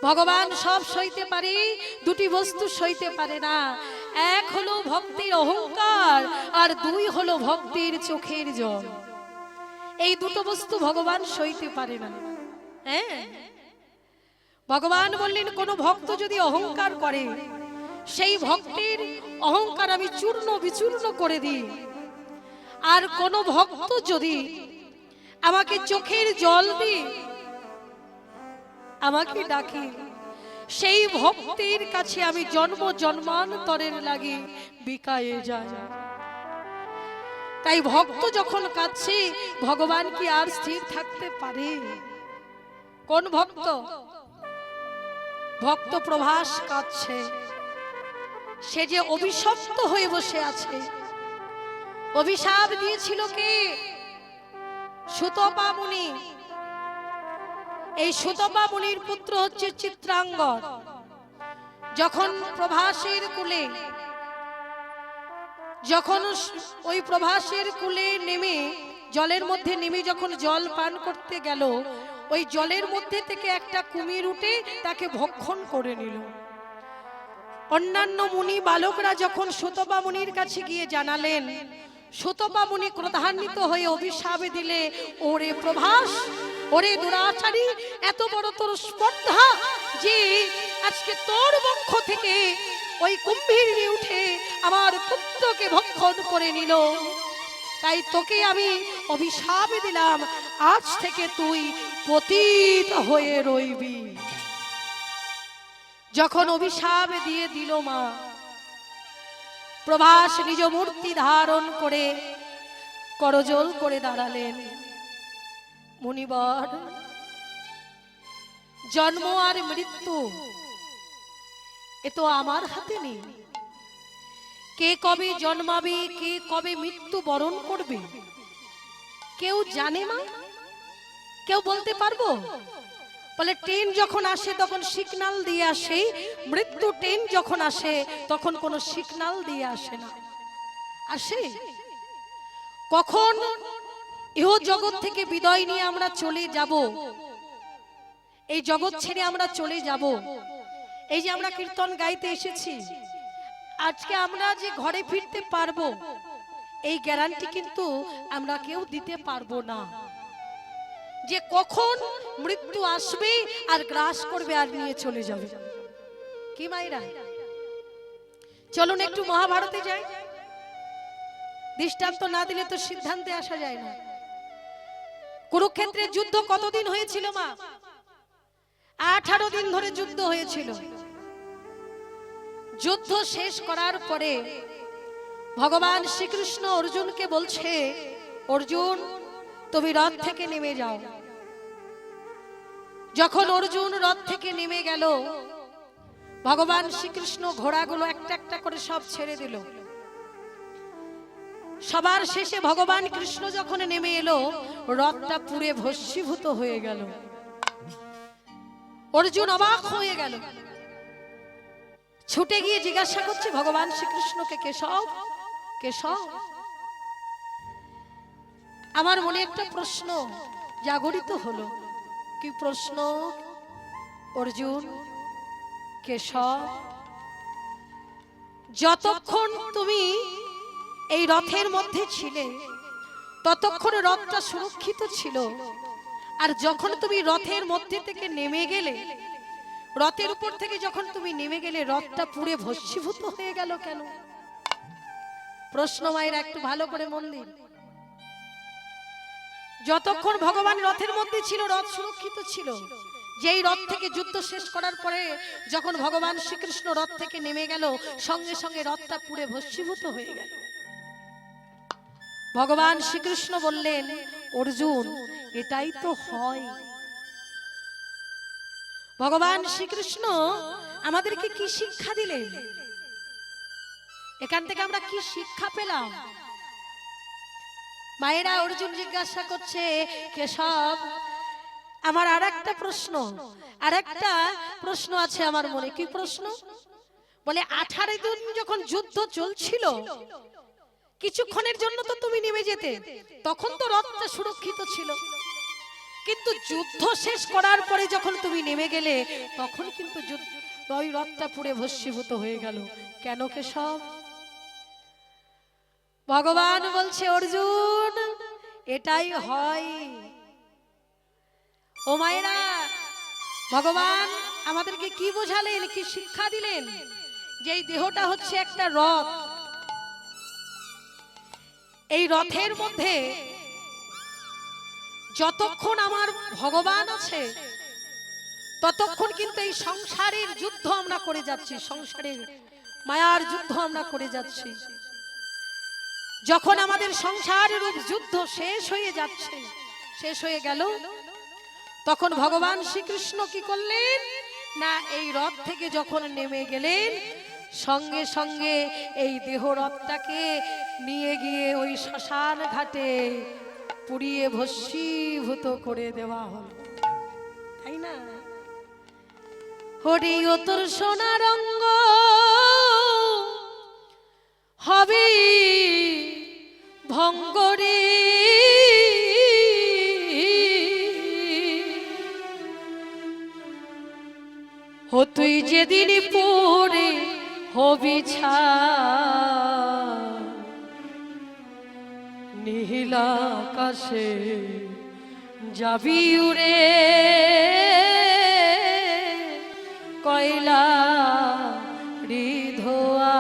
ভগবান সব সইতে পারে, দুটি বস্তু সইতে পারে না। এক হলো ভক্তির অহংকার, আর দুই হলো ভক্তির চোখের জল। এই দুটো বস্তু ভগবান সইতে পারে না। হ্যাঁ, ভগবান বললেন কোন ভক্ত যদি অহংকার করে, সেই ভক্তির অহংকার আমি চূর্ণ বিচূর্ণ করে দিই। আর কোন ভক্ত যদি আমাকে চোখের জল দিয়ে আমাকে ডাকে, সেই ভক্তির কাছে আমি জন্ম জন্মান্তরের লাগি বিকায়ে যায়। তাই ভক্ত যখন কাঁদছে, ভগবান কি আর স্থির থাকতে পারে? কোন ভক্ত? ভক্ত প্রভাস কাঁদছে, সে যে অভিশপ্ত হয়ে বসে আছে। অভিশাপ দিয়েছিল কে? সুতপা মুনি। এই সুতপা মুনির পুত্র হচ্ছে চিত্রাঙ্গদ। যখন প্রভাসের কুলে, যখন ওই প্রভাসের কুলে নেমে জলের মধ্যে নেমে যখন জল পান করতে গেল, ওই জলের মধ্যে থেকে একটা কুমির উঠে তাকে ভক্ষণ করে নিল। অন্যান্য মুনি বালকরা যখন সুতপা মুনির কাছে গিয়ে জানালেন, সুতপা মুনি ক্রোধান্বিত হয়ে অভিশাপ দিলে, ওরে প্রভাস, ওরে দুরাচারী, এত বড় তোর স্পর্ধা যে আজকে তোর বক্ষ থেকে ওই কুম্ভীরটি উঠে আমার পুত্রকে ভক্ষণ করে নিল। তাই তোকে আমি অভিশাপ দিলাম, আজ থেকে তুই পতিত হয়ে রইবি। যখন অভিশাপ দিয়ে দিল মা, প্রভাস নিজ মূর্তি ধারণ করে করজোল করে দাঁড়ালেন। মুনিবর, জন্ম আর মৃত্যু এ তো আমার হাতে নেই। কে কবে জন্মাবে, কে কবে মৃত্যু বরণ করবে, কেউ জানে না, কেউ বলতে পারবো? বলে ট্রেন যখন আসে তখন সিগন্যাল দিয়ে আসে, মৃত্যু ট্রেন যখন আসে তখন কোনো সিগন্যাল দিয়ে আসে না। আসে কখন ইহ জগৎ থেকে বিদায় নিয়ে আমরা চলে যাব, এই জগৎ ছেড়ে আমরা চলে যাব। এই যে আমরা কীর্তন গাইতে এসেছি, আজকে আমরা যে ঘরে ফিরতে পারবো, এই গ্যারান্টি কিন্তু আমরা কেউ দিতে পারবো না যে কখন মৃত্যু আসবে আর গ্রাস করবে আর নিয়ে চলে যাবে। কি মায়েরা, চলুন একটু মহাভারতে যাই। দৃষ্টান্ত না দিলে তো সিদ্ধান্তে আসা যায় না। কুরুক্ষেত্রের যুদ্ধ কতদিন হয়েছিল মা? 18 দিন ধরে যুদ্ধ হয়েছিল। যুদ্ধ শেষ করার পরে ভগবান শ্রীকৃষ্ণ অর্জুনকে বলছে, অর্জুন তুমি রথ থেকে নেমে যাও। যখন অর্জুন রথ থেকে নেমে গেল, ভগবান শ্রীকৃষ্ণ ঘোড়াগুলো একটা একটা করে সব ছেড়ে দিল। সবার শেষে ভগবান কৃষ্ণ যখন নেমে এলো, রথটা পুড়ে ভস্মীভূত হয়ে গেল। অর্জুন অবাক হয়ে গেল, ছুটে গিয়ে জিজ্ঞাসা করছে ভগবান শ্রীকৃষ্ণকে, কেশব, কেশব, আমার মনে একটা প্রশ্ন জাগরিত হলো। কি প্রশ্ন? অর্জুন, কেশব, যতক্ষণ তুমি এই রথের মধ্যে ছিলে ততক্ষণ রথটা সুরক্ষিত ছিল, আর যখন তুমি রথের মধ্যে থেকে নেমে গেলে, রথের উপর থেকে যখন তুমি নেমে গেলে, রথটা পুড়ে ভস্মীভূত হয়ে গেল কেন? প্রশ্ন মায়েরা একটু ভালো করে মন দিন। যতক্ষণ ভগবান রথের মধ্যে ছিল রথ সুরক্ষিত ছিল। যেই রথ থেকে যুদ্ধ শেষ করার পরে যখন ভগবান শ্রীকৃষ্ণ রথ থেকে নেমে গেল, সঙ্গে সঙ্গে রথটা পুড়ে ভস্মীভূত হয়ে গেল। ভগবান শ্রীকৃষ্ণ বললেন, অর্জুন এটাই তো হয়। ভগবান শ্রীকৃষ্ণ আমাদেরকে কি শিক্ষা দিলেন? এখান থেকে আমরা কি শিক্ষা পেলাম? মায়েরা, অর্জুন জিজ্ঞাসা করছে, কেশব, আমার আরেকটা প্রশ্ন আছে আমার মনে। কি প্রশ্ন? বলে 18 দিন যখন যুদ্ধ চলছিল, কিছুক্ষণের জন্য তো তুমি নেমে যেতে, তখন তো রথটা সুরক্ষিত ছিল। কিন্তু যুদ্ধ শেষ করার পরে যখন তুমি নেমে গেলে তখন কিন্তু ওই রথটা পুড়ে ভস্মীভূত হয়ে গেল। কেন কেশব? ভগবান বলছে অর্জুন এটাই হয়। ও মায়েরা, ভগবান আমাদেরকে কি বোঝালেন, কি শিক্ষা দিলেন? যে এই দেহটা হচ্ছে একটা রথ। এই রথের মধ্যে যতক্ষণ আমার ভগবান আছে ততক্ষণ কিন্তু এই সংসারের যুদ্ধ আমরা করে যাচ্ছি, সংসারের মায়ার যুদ্ধ আমরা করে যাচ্ছি। যখন আমাদের সংসারের যুদ্ধ শেষ হয়ে যাচ্ছে, শেষ হয়ে গেল, তখন ভগবান শ্রীকৃষ্ণ কি করলেন না, এই রথ থেকে যখন নেমে গেলেন সঙ্গে সঙ্গে এই দেহ রথটাকে নিয়ে গিয়ে ওই শ্মশান ঘাটে পুড়িয়ে ভস্মীভূত করে দেওয়া হলো, তাই না? হরি ও তোর সোনার অঙ্গ হবে ভঙ্গরে, ও তুই যেদিন পড়ে হবি ছাই, নীল আকাশে যাবি উড়ে, কয়লা রিধোয়া,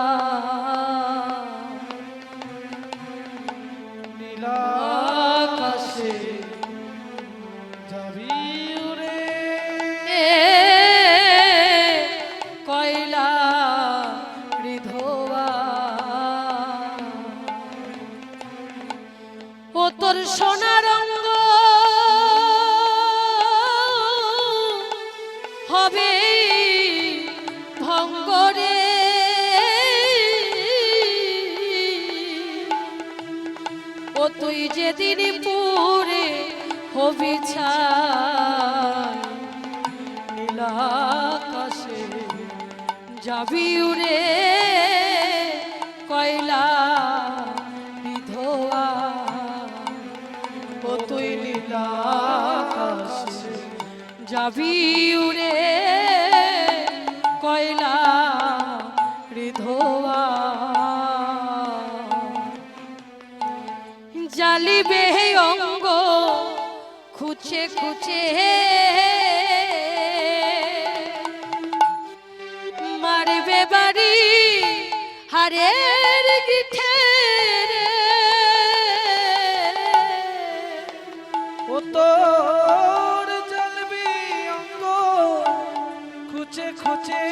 নীল আকাশে যাবি উড়ে, কয়লা রিধোয়া, ও তোর সোনার অঙ্গ হবে ভঙ্গরে, ও তুই যেদিন পুরে হবি ছাই, নীল আকাশে যাবি উড়ে, কয়লা বিধোয়া, ও তুই নীল আকাশে যাবি উড়ে, কয়লা রিধোয়া, জ্বালিবে অঙ্গ খুচে খুচে, মারবে বাড়ি হারের গিঠে, ও তোর জ্বলবি অঙ্গ খুচে খুচে,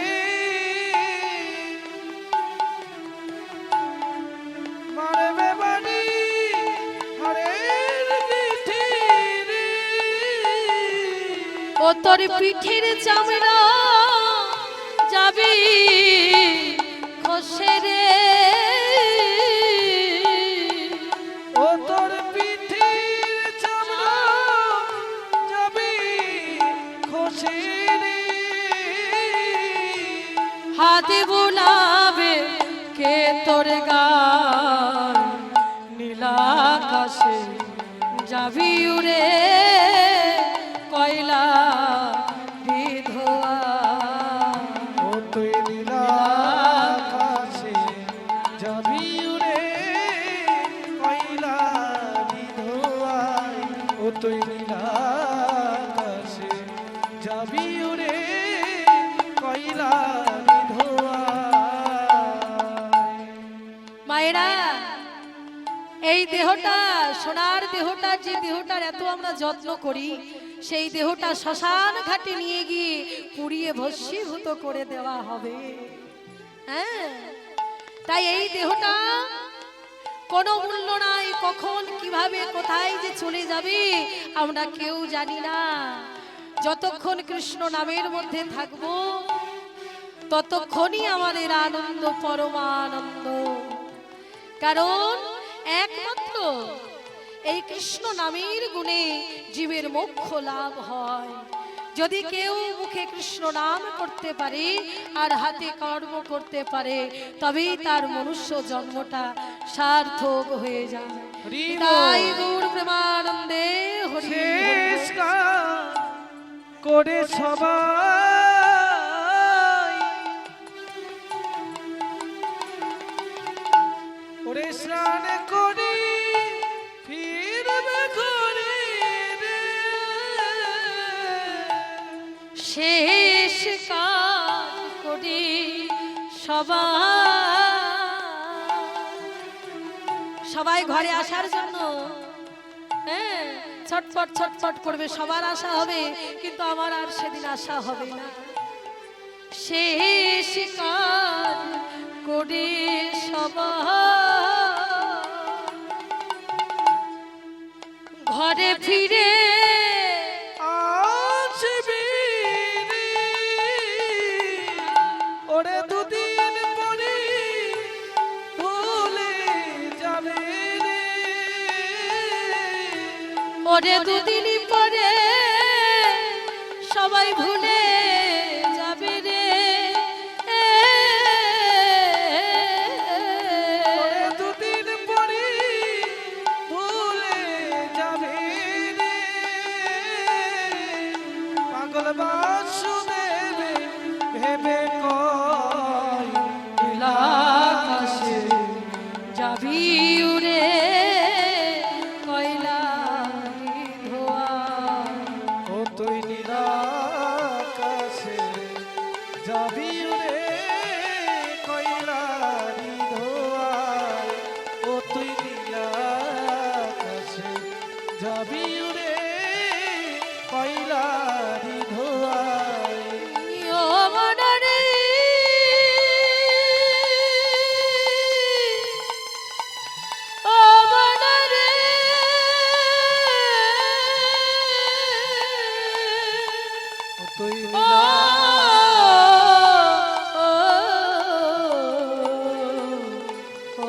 মারবে বাড়ি হাড়ের পিঠে রে, ও তোর পিঠের চামড়া যাবি খসে রে, ও তোর পিঠির চামড়া যাবি খসে রে, হাতে বোলাবে কে তোর গায়, নীল আকাশে যাবি উড়ে, কয়লা বিধোয়া, ও তুই নীল আকাশে যাবি উড়ে, কয়লা বিধোয়ায়, ও তুই নীল আকাশে যাবি উড়ে, কয়লা বিধোয়ায়। মায়েরা, এই দেহটা সোনার দেহটা, যে দেহটার এত আমরা যত্ন করি, সেই দেহটা শ্মশান ঘাটে নিয়ে গিয়ে পুড়িয়ে ভস্মীভূত করে দেওয়া হবে। হ্যাঁ, তাই এই দেহটা কোনো মূল্য নাই, কখন কিভাবে কোথায় যে চলে যাবে আমরা কেউ জানি না। যতক্ষণ কৃষ্ণ নামের মধ্যে থাকবো ততক্ষণই আমাদের আনন্দ, পরমানন্দ। কারণ একমাত্র এই কৃষ্ণ নামের গুণে জীবের মোক্ষ লাভ হয়। যদি কেউ মুখে কৃষ্ণ নাম করতে পারে আর হাতে কর্ম করতে পারে, তবেই তার মনুষ্য জন্মটা সার্থক হয়ে যায়। তাই গৌর প্রেমানন্দে হরি শেষ গান করে সবাই ওরে স্নান করি ফিরবে ঘরে রে। শেষ কাজ করি সবাই ঘরে আসার জন্য, হ্যাঁ, ছটফট ছটফট করবে, সবার আশা হবে, কিন্তু আমার আর সেদিন আশা হবে না। শেষ কাজ করে ঘরে ফিরে আসবি রে। ওরে দুদিন পরে ভুলে যাবে রে। ওরে দুদিন পরে সবাই ভুলে যাবে রে। ওরে দুদিন পরে ভুলে যাবে রে। পাগল বাসুদেব ভেবে কয় আকাশে যাবি উড়ে কয়লারি ধোয়া। ও তুই নীলাকাশে যাবি রে কয়লারি ধোয়ায়। ও তুই নীলাকাশে যাবি রে কয়লারি ধোয়ায়। ও মনরে ও মনরে ও তুই ও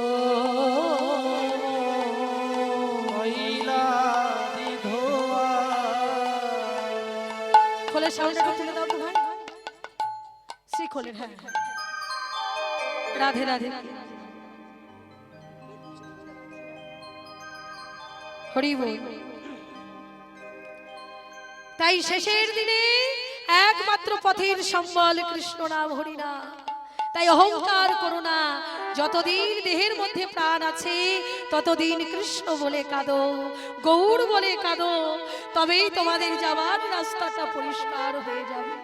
কয়লারি ধোয়ায়। খোলের সাউন্ডটা তুলে দাও তো ভাই, শ্রী খোলের, হ্যাঁ হ্যাঁ। রাধে রাধে, হরি বল। তাই শেষের দিনে একমাত্র পথের সম্বল কৃষ্ণ নাম, হরি নাম। তাই অহংকার করো না, যতদিন দেহের মধ্যে প্রাণ আছে ততদিন কৃষ্ণ বলে কাঁদো, গৌর বলে কাঁদো, তবেই তোমাদের যাওয়ার রাস্তাটা পরিষ্কার হয়ে যাবে।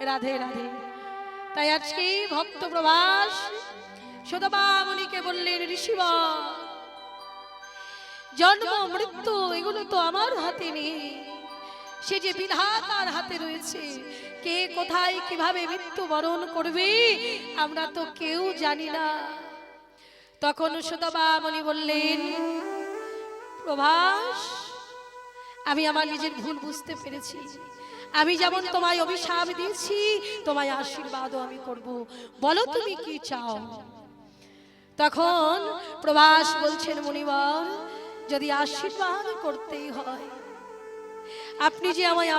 রাধে রাধে। তাই আজকে ভক্ত প্রভাস সদাবা মুনিকে বললেন, ঋষিবা, জন্ম মৃত্যু এগুলো তো আমার হাতে নেই, সে যে বিধাতার হাতে রয়েছে। কে কোথায় কিভাবে মৃত্যু বরণ করবে আমরা তো কেউ জানি না। তখন সদাবা মুনি বললেন, প্রভাস, আমি আমার নিজের ভুল বুঝতে পেরেছি। আমি যেমন তোমায় অভিশাপ দিয়েছি, তোমায় আশীর্বাদও আমি করব। বলো তুমি কি চাও? তখন প্রভাস বলছেন, মুনিবর, যদি আশীর্বাদ করতেই হয়, আপনি যে আমায়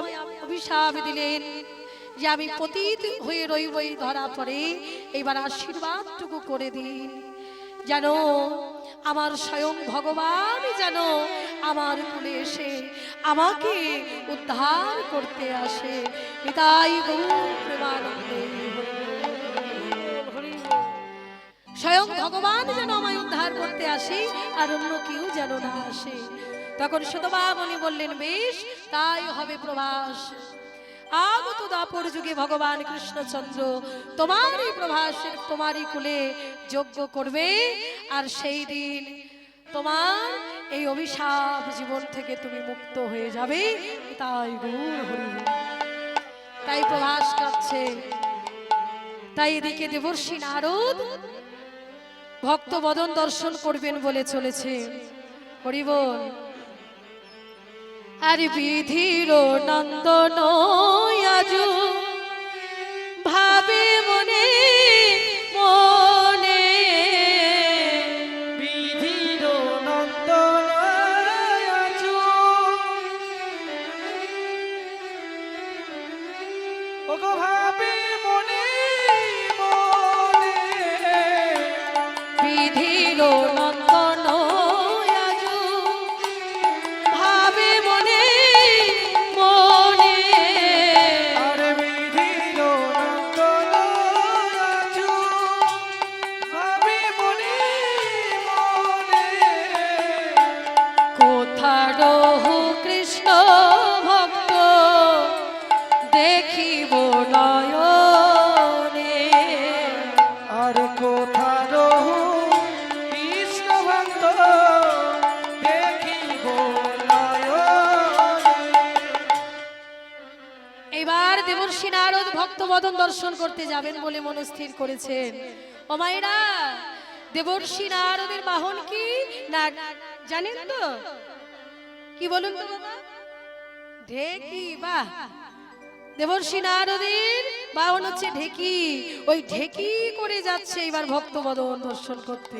অভিশাপ দিলেন যে আমি পতিত হয়ে রইবই ধরা পড়ে, এইবার আশীর্বাদটুকু করে দিন, যেন আমার স্বয়ং ভগবান যেন আমার কুলে এসে আমাকে উদ্ধার করতে আসে। নিতাই গৌর প্রেমানন্দে। স্বয়ং ভগবান যেন আমায় উদ্ধার করতে আসে, আর অন্য কেউ যেন না আসে। তখন সদাবা মুনি বললেন, বেশ, তাই হবে প্রভাস। আগত দাপর যুগে ভগবান কৃষ্ণচন্দ্র তোমারই প্রভাসের তোমারই কুলে যজ্ঞ করবে, আর সেই দিন তোমার এই অভিশাপ জীবন থেকে তুমি মুক্ত হয়ে যাবে। তাই গৌর হরি। তাই প্রভাস কাঁদছে। তাই এদিকে দেবর্ষি নারদ ভক্ত বদন দর্শন করবেন বলে চলেছে। হরি বল। আর বিধির নন্দন আজু ভাবে মনে মনে, বিধির নন্দন আজু ওগো ভাবে মনে মনে। বিধির নন্দন আজু ভাবে মনে ভক্তবদন দর্শন করতে যাবেন বলে মনস্থির করেছেন। ও মায়েরা, দেবর্ষি নারদের বাহন কি না জানেন তো? কি বলুন তো বাবা? ঢেকি। বাহ, দেবর্ষি নারদের বাহন হচ্ছে ঢেকি। ওই ঢেকি করে যাচ্ছে এবার ভক্তবদন দর্শন করতে।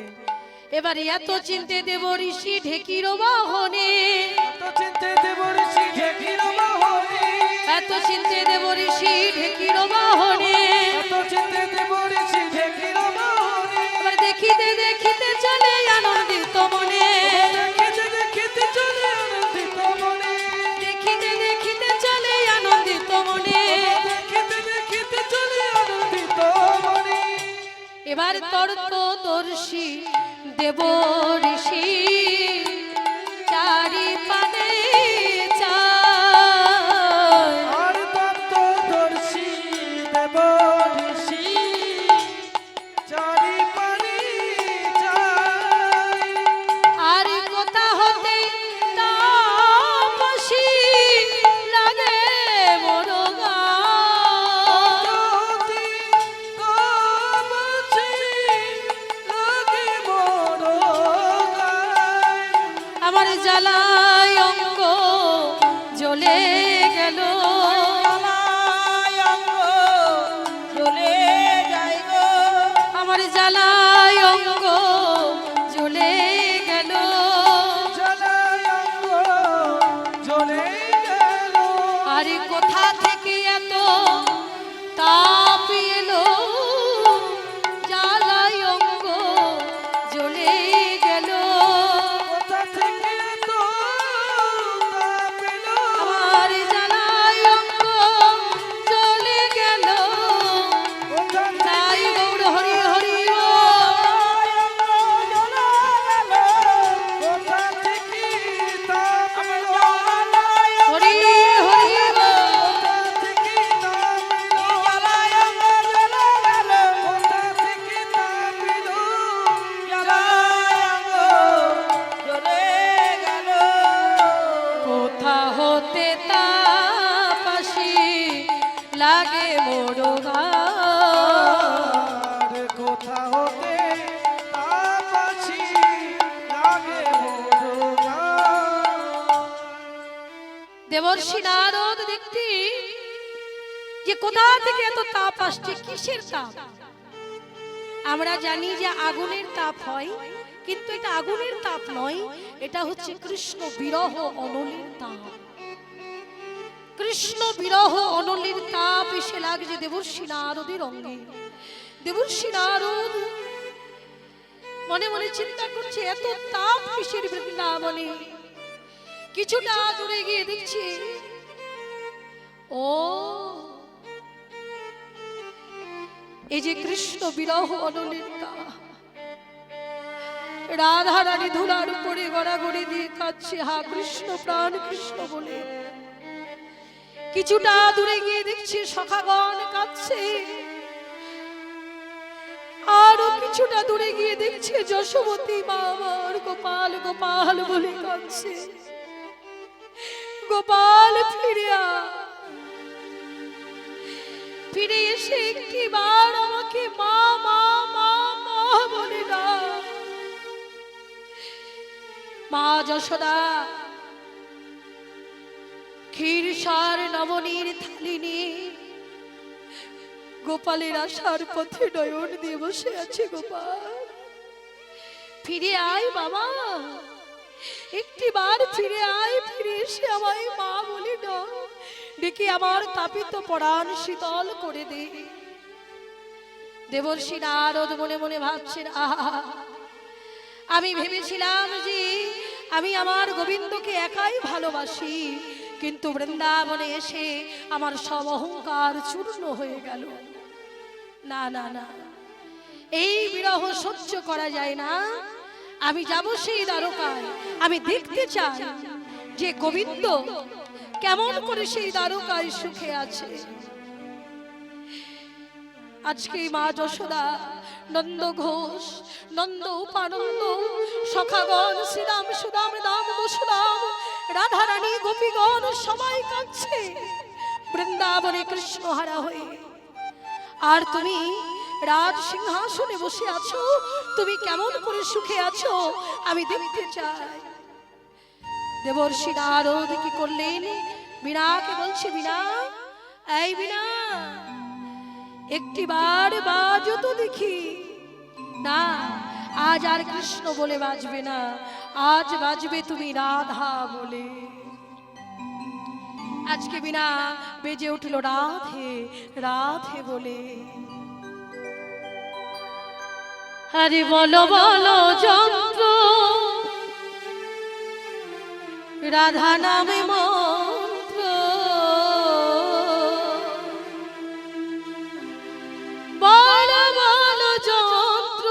এবার এত চিনতে দেব ঋষি ঢেকির বাহনে, তো চিনতে দেব ঋষি ঢেকির বাহনে, এত চিনতে দেব ঋষি ঢেকির বাহনে। তো চিনতে দেব ঋষি ঢেকির বাহনে। এবার দেখিতে দেখিতে চলে আনন্দিত মনে, দেখিতে দেখিতে চলে আনন্দিত মনে, দেখিতে দেখিতে চলে আনন্দিত মনে। দেখিতে দেখিতে চলে আনন্দিত মনে। এবার তর্কদর্শী দেব ঋষি চারি পানে চায়, আর তত্ত্বদর্শী দেব ঋষি চারি পানে যায়। আর কোথা হতে তাপসী লাগে মোর গান। জ্যোতি কামছে লাগে মোর গায়। আমার জ্বালায় অঙ্গ জ্বলে গেল, আমার জ্বালায় অঙ্গ জ্বলে গেল। জ্বালায় অঙ্গ জ্বলে গেল। আর কোথা থেকে এত তাপ এলো, জ্বালায় অঙ্গ জ্বলে গেল। কোথা থেকে তো তাপ এলো। আমার জ্বালায় অঙ্গ জ্বলে গেল। কোথা তাই গৌর হরি হরি কোথা থেকে তাপ এলো। হরি হরি কোথা থেকে তাপ এলো। কোথা থেকে তাপ এলো। কোথা হতে তাপ আসি লাগে মোর গান। আর কোথা হতে তাপ আসি লাগে মোর গান। দেবর্ষি নারদ দেখতে যে কোথা থেকে এত তাপ আসছে, কিসের তাপ? আমরা জানি যে আগুনের তাপ হয়, কিন্তু এটা আগুনের তাপ নয়, এটা হচ্ছে কৃষ্ণ বিরহ অনলের তাপ। কৃষ্ণ বিরহ অনলের তাপ এসে লাগছে দেবর্ষি নারদের অঙ্গে। দেবর্ষি নারদ মনে মনে চিন্তা করছে এত তাপ কিসের বৃন্দাবনে। কিছুটা দূরে গিয়ে দেখছি, ও এই যে কৃষ্ণ বিরহ অনলের তাপ। রাধা রানী ধুলার উপরে গড়াগড়ি দিয়ে কাঁদছে, হা কৃষ্ণ প্রাণ কৃষ্ণ বলে। কিছুটা দূরে গিয়ে দেখছি সখাগণ কাঁদছে, আরো কিছুটা দূরে গিয়ে দেখছে যশোবতী মা আমার গোপাল গোপাল বলে কাঁদছে। গোপাল ফিরে আয়, ফিরে এসে একটি বার আমাকে মা মা মা মা বলে না। মা যশোদা ক্ষীর সার নবনীর থালি নিয়ে গোপালের আসার পথে নয়ন দিয়ে বসে আছে। গোপাল ফিরে আয় বাবা, একটি বার ফিরে আয়, ফিরে এসে আমায় মা বলি না, ডেকে আমার তাপিত পরাণ শীতল করে দে। দেবর্ষি নারদ মনে মনে ভাবছেন, আহা আমি ভেবেছিলাম যে আমি আমার গোবিন্দকে একাই ভালোবাসি, কিন্তু বৃন্দাবনে এসে আমার সব অহংকার চূর্ণ হয়ে গেল। না না না, এই বিরহ সহ্য করা যায় না। আমি যাব সেই দ্বারকায়, আমি দেখতে চাই যে গোবিন্দ কেমন করে সেই দ্বারকায় সুখে আছে। আজকে মা যশোদা, নন্দ ঘোষ, নন্দ উপানন্দ, সখাগণ, শ্রীরাম সুদাম দাম বসুরাম, রাধারানী গোপীগণ সবাই কাঁদছে বৃন্দাবনে কৃষ্ণ হারা হয়ে। আর তুমি রাজ সিংহাসনে বসে আছো, তুমি কেমন করে সুখে আছো আমি দেখতে চাই। দেবর্ষি নারদ কি করলেন, বীণাকে বলছে, বীণা, এই বীণা, একটিবার বাজো তো দেখি। না, আজ আর কৃষ্ণ বলে বাজবে না, আজ বাজবে তুমি রাধা বলে। আজকে বীণা বেজে উঠল রাধে রাধে বলে। আরে বলো বলো যন্ত্র, রাধা নামে মন্ত্র, বলো বলো যন্ত্র,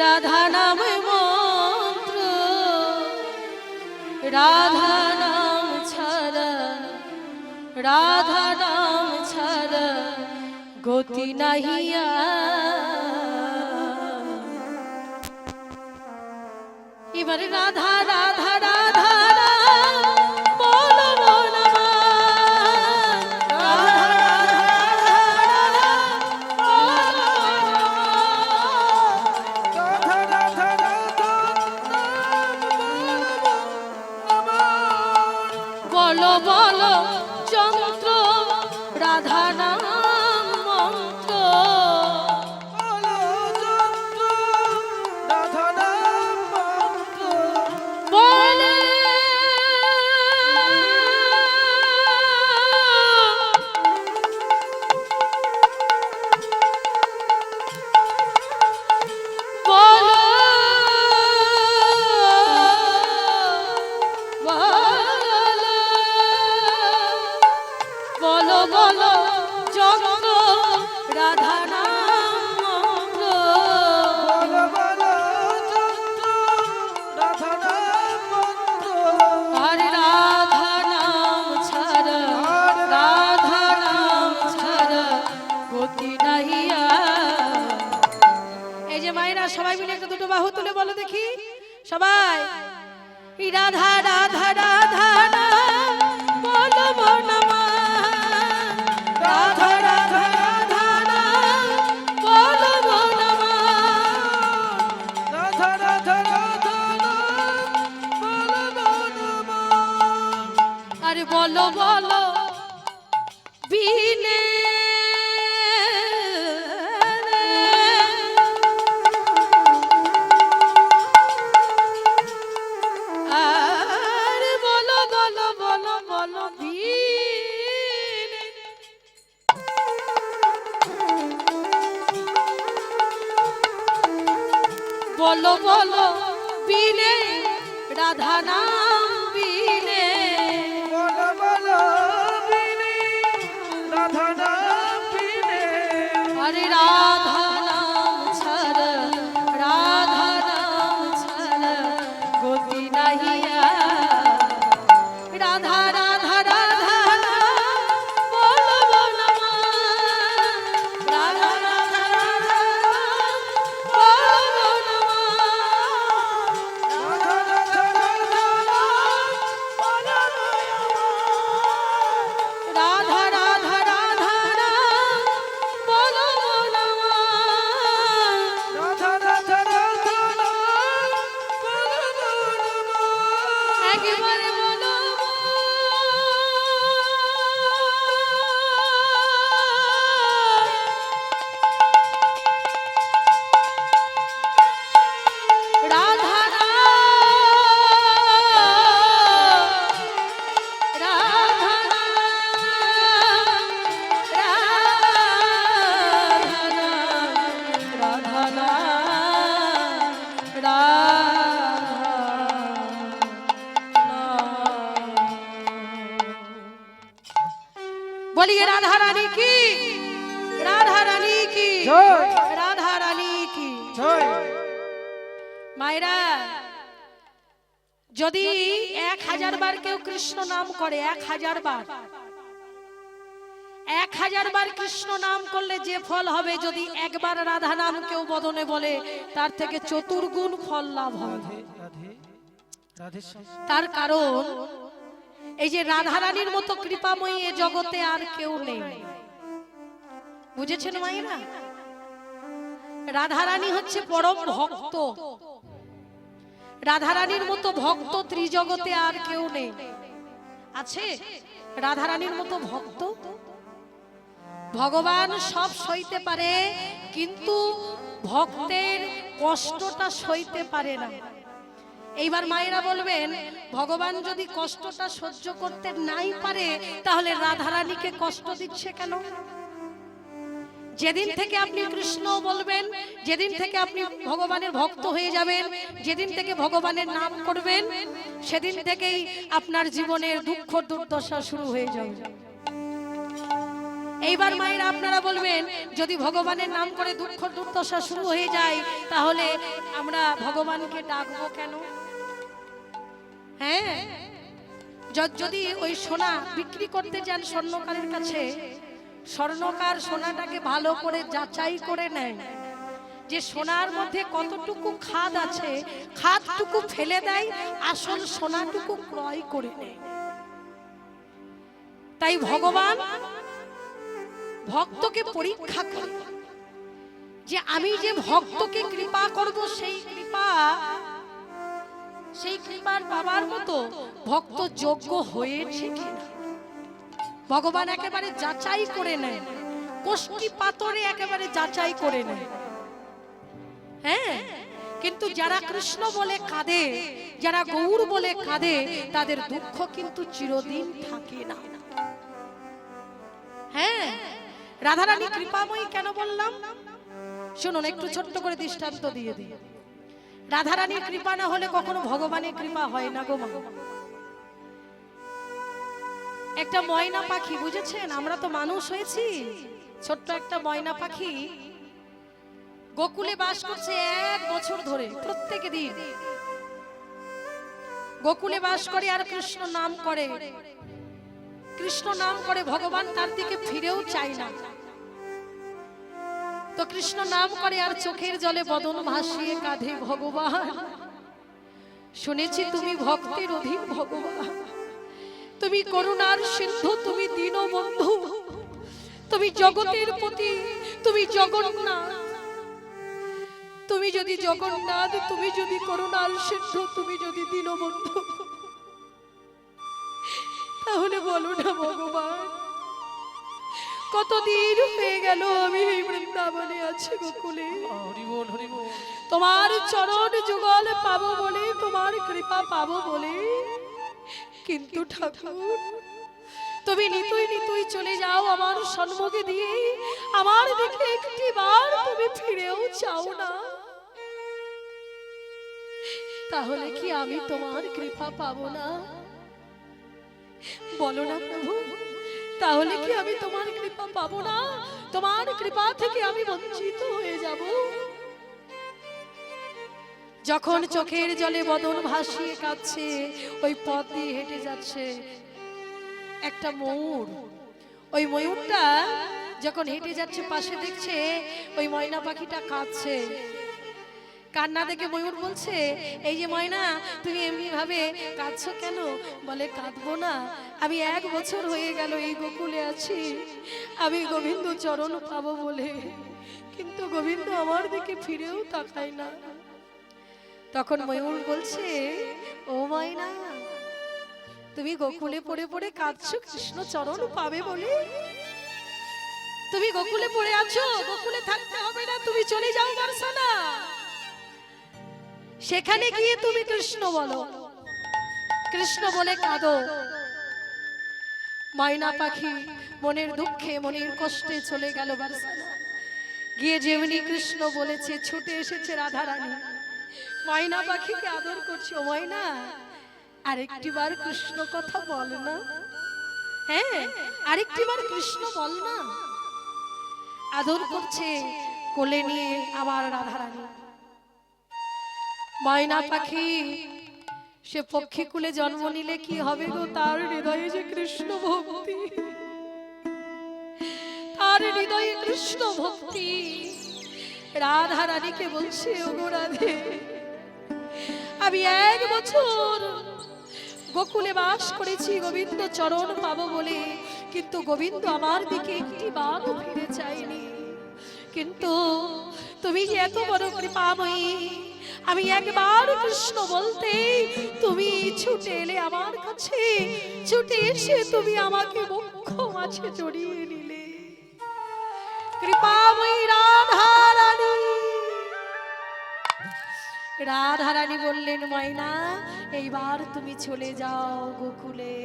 রাধা নামে মন্ত্র, রাধা নাম ছাড়া, রাধা নাম ছাড়া গতি নাহিয়া। এবারে রাধা রাধা রাধা বলো বলো বলো বলো যন্ত্র, রাধা নাম মন্ত্র, বলে বলো বলো বলো যন্ত্র, রাধা নাম মন্ত্র, আর রাধা নাম ছাড়া, রাধা নাম ছাড়া গতি নাহিয়া। এই যে মায়েরা সবাই মিলে একটা দুটো বাহু তুলে বলো দেখি সবাই, রাধা রাধা রাধা নাম বলো বনমা, রাধা রাধা রাধা নাম বলো বনমা, আরে বলো বলো বিনে আরে বলো বলো বলো বলো বিনে, বলো বলো বিনে, রাধা নাম বিনে, আরে রাধা নাম ছাড়া, রাধা নাম ছাড়া গতি নাহিয়া। রাধা রাধা রাধা নাম বলো বনমা, রাধা রাধা রাধা নাম বলো বনমা, রাধা রাধা রাধা নাম বলো বনমা, একেবারে বলো রাধা রাধা बोलिए राधा रानी की, राधा रानी की, राधा रानी की। मायरा যদি 1000 বার কেউ কৃষ্ণ নাম করে, 1000 বার, 1000 বার কৃষ্ণ নাম করলে যে ফল হবে, যদি একবার রাধা নাম কেউ বদনে বলে তার থেকে 4 গুণ ফল লাভ হবে। তার কারণ এই যে রাধারানীর মতো কৃপাময়ী এ জগতে আর কেউ নেই। বুঝেছেন মায়েরা? রাধারানী হচ্ছে পরম ভক্ত। রাধারানীর মতো ভক্ত ত্রিজগতে আর কেউ নেই। আছে রাধারানীর মতো ভক্ত? ভগবান সব সইতে পারে, কিন্তু ভক্তের কষ্টটা সইতে পারে না। এইবার মায়েরা বলবেন, ভগবান যদি কষ্টটা সহ্য করতে নাই পারে, তাহলে রাধারানীকে কষ্ট দিচ্ছে কেন? যেদিন থেকে আপনি কৃষ্ণ বলবেন, যেদিন থেকে আপনি ভগবানের ভক্ত হয়ে যাবেন, যেদিন থেকে ভগবানের নাম করবেন, সেদিন থেকেই আপনার জীবনের দুঃখ দুর্দশা শুরু হয়ে যাবে। এইবার মায়েরা আপনারা বলবেন, যদি ভগবানের নাম করে দুঃখ দুর্দশা শুরু হয়ে যায়, তাহলে আমরা ভগবানকে ডাকবো কেন? হ্যাঁ, যদি ওই সোনা বিক্রি করতে যান স্বর্ণকারের কাছে, স্বর্ণকার সোনাটাকে ভালো করে যাচাই করে নেয় যে সোনার মধ্যে কতটুকু খাদ আছে, খাদটুকু ফেলে দেয়, আসল সোনাটুকু ক্রয় করে নেয়। তাই ভগবান ভক্তকে পরীক্ষা করে যে আমি যে ভক্তকে কৃপা করব, সেই কৃপার পাবার মতো ভক্ত যোগ্য হয়েছে কিনা ভগবান একেবারে যাচাই করে নেয়, কোষ্টি পাথরে একেবারে যাচাই করে নেয়। হ্যাঁ, কিন্তু যারা কৃষ্ণ বলে কাঁদে, যারা গৌর বলে কাঁদে, তাদের দুঃখ কিন্তু চিরদিন থাকে না। হ্যাঁ, রাধারানী কৃপাময়ী কেন বললাম শুনুন, একটু ছোট্ট করে দৃষ্টান্ত দিয়ে দিই। রাধারানীর কৃপা না হলে কখনো ভগবানের কৃপা হয় না গো মা। একটা ময়না পাখি, বুঝেছেন? আমরা তো মানুষ হয়েছি, ছোট্ট একটা ময়না পাখি গোকুলে বাস করছে 1 বছর ধরে। প্রত্যেক দিন গোকুলে বাস করে আর কৃষ্ণ নাম করে, কৃষ্ণ নাম করে। ভগবান তার দিকে ফিরেও চায় না, তো কৃষ্ণ নাম করে আর চোখের জলে বদন ভাসিয়ে কাঁধে, ভগবান শুনেছি তুমি ভক্তের অধীন, ভগবান তুমি করুণার সিন্ধু, তুমি দীনবন্ধু, তুমি জগতের পতি, তুমি জগন্নাথ। তুমি যদি জগন্নাথ, তুমি যদি করুণার সিন্ধু, তুমি যদি দীনবন্ধু, তাহলে বলো না ভগবান, কতদিন হয়ে গেল আমি এই বৃন্দাবনে আছি গোকুলে, তোমার চরণ যুগল পাবো বলে, তোমার কৃপা পাবো বলে, কিন্তু ঠাকুর তুমি নিতুই নিতুই চলে যাও আমার সম্মুখে দিয়ে, আমার দিকে একটিবার তুমি ফিরেও চাও না। তাহলে কি আমি তোমার কৃপা পাবো না? বলো না প্রভু, তাহলে কি আমি তোমার কৃপা পাবো না? তোমার কৃপা থেকে আমি বঞ্চিত হয়ে যাব? যখন চোখের জলে বদন ভাসিয়ে কাঁদছে, ওই পথ দিয়ে হেঁটে যাচ্ছে একটা ময়ূর। ওই ময়ূরটা যখন হেঁটে যাচ্ছে, পাশে দেখছে ওই ময়না পাখিটা কাঁদছে। কান্না দেখে ময়ূর বলছে, এই যে ময়না, তুমি এমনি ভাবে কাঁদছো কেন? বলে, কাঁদবো না, আমি 1 বছর হয়ে গেল এই গোকুলে আছি, আমি গোবিন্দ চরণ পাবো বলে, কিন্তু গোবিন্দ আমার দিকে ফিরেও তাকায় না। তখন ময়ূর বলছে, ও ময়না, তুমি গোকুলে পড়ে পড়ে কাঁদছো কৃষ্ণ চরণ পাবে বলে? তুমি গোকুলে পড়ে আছো, গোকুলে থাকতে হবে না, তুমি চলে যাও বর্ষানা, সেখানে গিয়ে তুমি কৃষ্ণ বলো, কৃষ্ণ বলে কাঁদো। ময়না পাখি মনের দুঃখে মনের কষ্টে চলে গেল বর্ষানা। গিয়ে যেমনি কৃষ্ণ বলেছে, ছুটে এসেছে রাধারানী, ময়না পাখিকে আদর করছে। ও ময়না, আরেকটিবার কৃষ্ণ কথা বল না, হ্যাঁ আরেকটিবার কৃষ্ণ বল না। আদর করছে, কোলে নিয়ে আমার রাধারানী। ময়না পাখি সে পক্ষী কুলে জন্ম নিলে কি হবে গো, তার হৃদয়ে যে কৃষ্ণ ভক্তি, তার হৃদয়ে কৃষ্ণ ভক্তি। রাধারানীকে বলছে, ও গো রাধে, আমি 1 বছর গোকুলে বাস করেছি গোবিন্দ চরণ পাবো বলে, কিন্তু গোবিন্দ আমার দিকে একটি বারও ফিরে চায়নি। কিন্তু তুমি যে এত বড় কৃপাময়ী, আমি একবার কৃষ্ণ বলতে তুমি ছুটে এলে আমার কাছে, ছুটে এসে তুমি আমাকে বক্ষ মাঝে জড়িয়ে নিলে। কৃপাময়ী রাধা রানী। রাধা রানী বললেন, ময়না এইবার তুমি চলে যাও গোকুলে,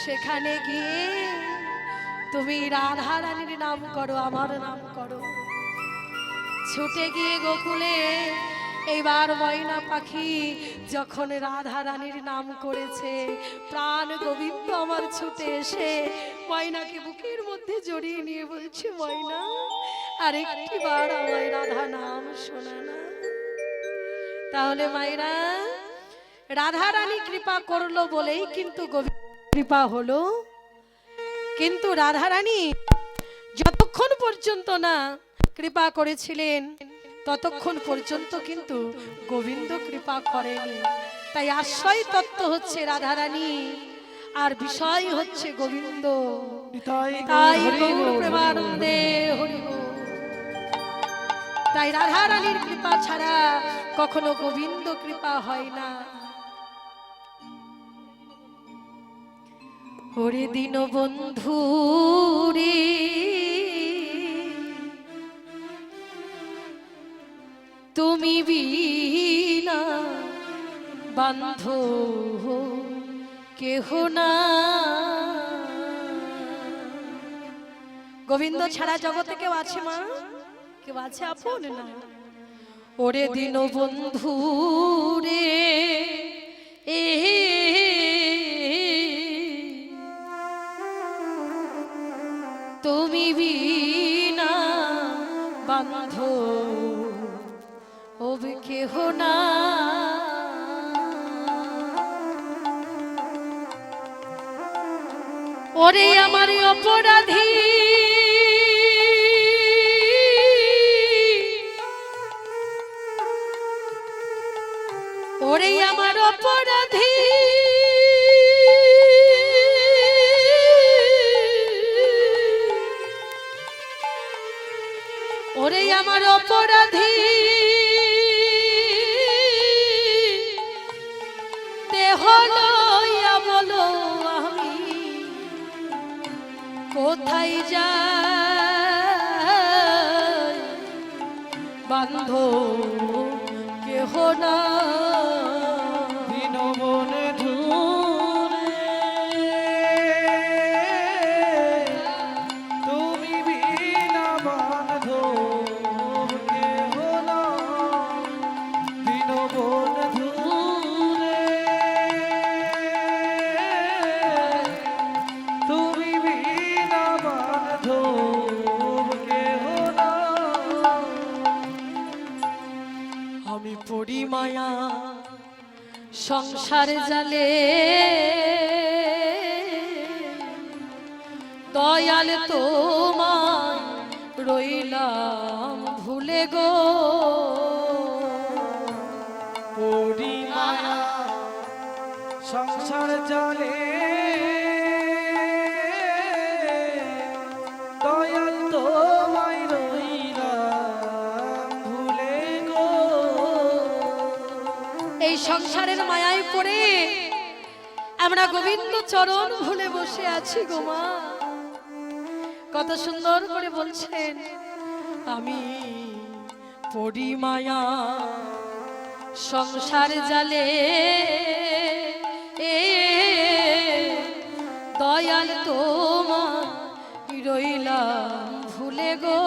সেখানে গিয়ে তুমি রাধা রানীর নাম করো, আমার নাম করো। ছুটে গিয়ে গোকুলে এইবার ময়না পাখি যখন রাধা রানীর নাম করেছে, প্রাণ গোবিন্দ আমার ছুটে এসে ময়নাকে বুকের মধ্যে জড়িয়ে নিয়ে বলছে, ময়না আরেকটি বার আমায় রাধা নাম শোনা না। তাহলে মায়েরা, রাধা রানী কৃপা করলো বলেই কিন্তু গোবিন্দ কৃপা হলো। কিন্তু রাধা রানী যতক্ষণ পর্যন্ত না কৃপা করেছিলেন ততক্ষণ পর্যন্ত কিন্তু গোবিন্দ কৃপা করেনি। তাই আশ্রয় তত্ত্ব হচ্ছে রাধা রানী, আর বিষয় হচ্ছে গোবিন্দ। তাই গৌর প্রেমানন্দে হরি বল। তাই রাধা রানীর কৃপা ছাড়া কখনো গোবিন্দ কৃপা হয় না। হরি দিন বন্ধু রে, তুমি বিনা বান্ধো কেহ না। গোবিন্দ ছাড়া জগতে কেউ আছে মা? কেউ আছে আপন না। ওরে দিন বন্ধু রে, তুমি বিনা বান্ধো ওবে কেহ না। ওরে আমার অপরাধী, ওরে আমার অপরাধী, ওরে আমার অপরাধী, দেহ লইয়া বলো আমি কোথায় যাই, বান্ধো কেহ না। আমি পড়ি মায়া সংসার জালে, দয়াল তোমায় রইলাম ভুলে গো। পড়ি মায়া সংসার জালে, দয়াল তোমায় রইলাম ভুলে গো। এই সংসারের মায়ায় পড়ে আমরা গোবিন্দ চরণ ভুলে বসে আছি গো মা। কত সুন্দর করে বলছেন, আমি পড়ি মায়া সংসার জালে, দয়াল তোমায় রইলাম ভুলে গো।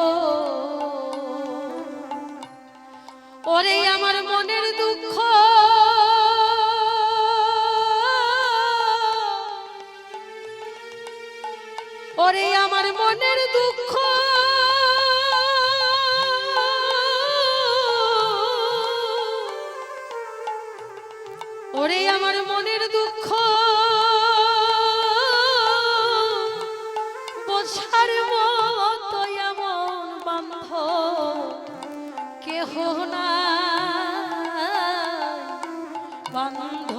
ওরে আমার মনের দুঃখ, ওরে আমার মনের দুঃখ, ওরে আমার মনের দুঃখ, বোঝার মতো এমন বান্ধ কেহ না, বান্ধ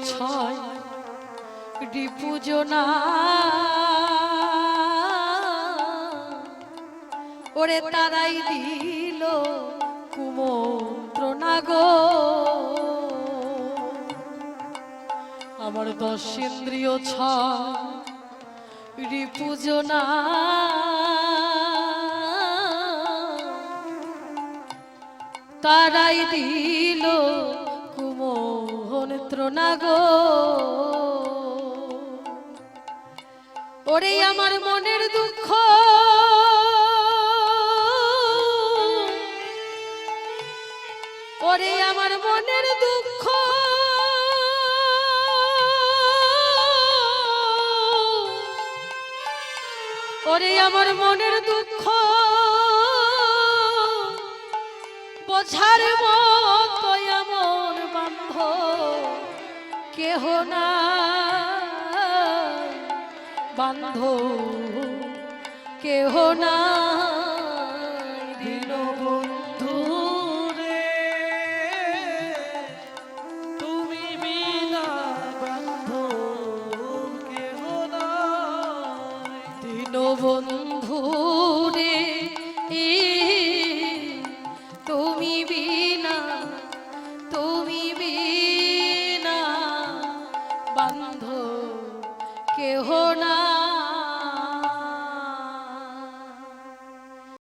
ছয় রিপুজনা ওরে তারাই দিল কুমন্ত্রণা গো আমার দশেন্দ্রিয় ছয় রিপুজনা তারাই দিল কুমন্ত্রণা গো ওরে আমার মনের দুঃখ ওরে আমার মনের দুঃখ ওরে আমার মনের দুঃখ বোঝার মতো এমন বান্ধ কেহ না বান্ধ কেহ না দীনবন্ধু রে তুমি বিনা বান্ধব কেহ নাই। দীনবন্ধু রে